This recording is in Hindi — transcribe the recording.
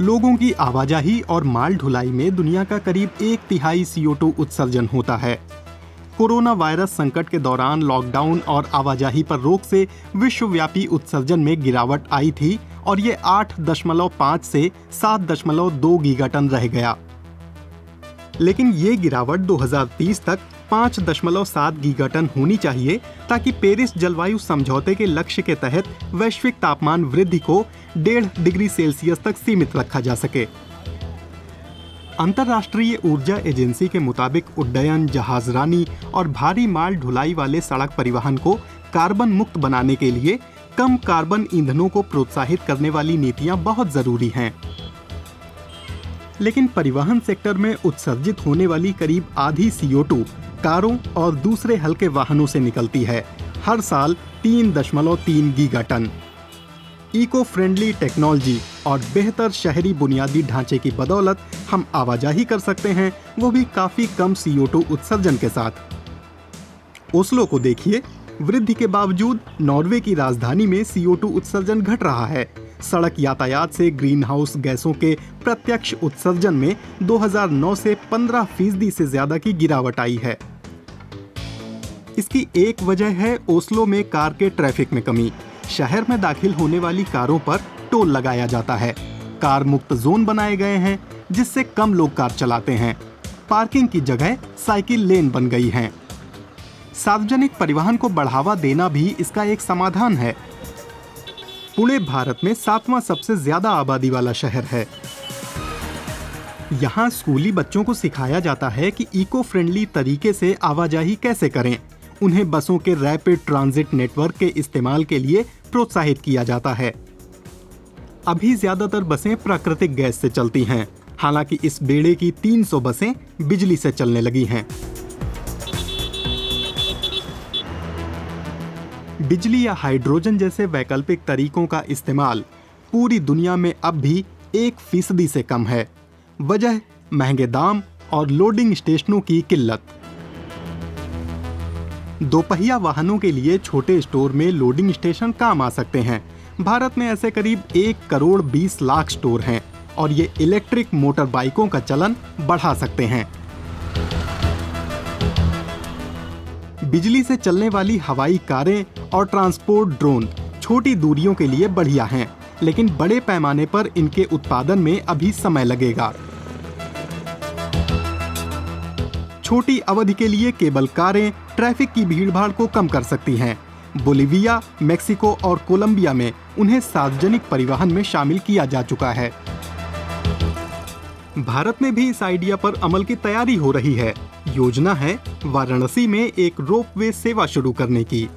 लोगों की आवाजाही और माल ढुलाई में दुनिया का करीब 1/3 CO2 उत्सर्जन होता है। कोरोना वायरस संकट के दौरान लॉकडाउन और आवाजाही पर रोक से विश्वव्यापी उत्सर्जन में गिरावट आई थी और ये 8.5 से 7.2 गीगाटन रह गया। लेकिन ये गिरावट 2030 तक 5.7 गीगाटन होनी चाहिए ताकि पेरिस जलवायु समझौते के लक्ष्य के तहत वैश्विक तापमान वृद्धि को 1.5 डिग्री सेल्सियस तक सीमित रखा जा सके। अंतर्राष्ट्रीय ऊर्जा एजेंसी के मुताबिक उड्डयन, जहाजरानी और भारी माल ढुलाई वाले सड़क परिवहन को कार्बन मुक्त बनाने के लिए कम कार्बन ईंधनों को प्रोत्साहित करने वाली नीतियां बहुत जरूरी हैं। लेकिन परिवहन सेक्टर में उत्सर्जित होने वाली करीब आधी CO2 कारों और दूसरे हल्के वाहनों से निकलती है, हर साल 3.3 गीगाटन। इको फ्रेंडली टेक्नोलॉजी और बेहतर शहरी बुनियादी ढांचे की बदौलत हम आवाजाही कर सकते हैं, वो भी काफी कम CO2 उत्सर्जन के साथ। ओस्लो को देखिए, वृद्धि के बावजूद नॉर्वे की राजधानी में CO2 उत्सर्जन घट रहा है। सड़क यातायात से ग्रीन हाउस गैसों के प्रत्यक्ष उत्सर्जन में 2009 से 15% से ज्यादा की गिरावट आई है। इसकी एक वजह है ओस्लो में कार के ट्रैफिक में कमी। शहर में दाखिल होने वाली कारों पर टोल लगाया जाता है। कार मुक्त जोन बनाए गए हैं जिससे कम लोग कार चलाते हैं। पार्किंग की जगह साइकिल लेन बन गई हैं। सार्वजनिक परिवहन को बढ़ावा देना भी इसका एक समाधान है। पुणे भारत में 7वां सबसे ज्यादा आबादी वाला शहर है। यहाँ स्कूली बच्चों को सिखाया जाता है कि इको फ्रेंडली तरीके से आवाजाही कैसे करें। उन्हें बसों के रैपिड ट्रांजिट नेटवर्क के इस्तेमाल के लिए प्रोत्साहित किया जाता है। अभी ज्यादातर बसें प्राकृतिक गैस से चलती हैं, हालांकि इस बेड़े की 300 बसें बिजली से चलने लगी हैं। बिजली या हाइड्रोजन जैसे वैकल्पिक तरीकों का इस्तेमाल पूरी दुनिया में अब भी 1% से कम है। वजह महंगे दाम और लोडिंग स्टेशनों की किल्लत। दोपहिया वाहनों के लिए छोटे स्टोर में लोडिंग स्टेशन काम आ सकते हैं। भारत में ऐसे करीब 1,20,00,000 स्टोर हैं और ये इलेक्ट्रिक मोटर बाइकों का चलन बढ़ा सकते हैं। बिजली से चलने वाली हवाई कारें और ट्रांसपोर्ट ड्रोन छोटी दूरियों के लिए बढ़िया हैं, लेकिन बड़े पैमाने पर इनके उत्पादन में अभी समय लगेगा। छोटी अवधि के लिए केबल कारें ट्रैफिक की भीड़भाड़ को कम कर सकती हैं। बोलिविया, मेक्सिको और कोलंबिया में उन्हें सार्वजनिक परिवहन में शामिल किया जा चुका है। भारत में भी इस आइडिया पर अमल की तैयारी हो रही है। योजना है वाराणसी में एक रोपवे सेवा शुरू करने की।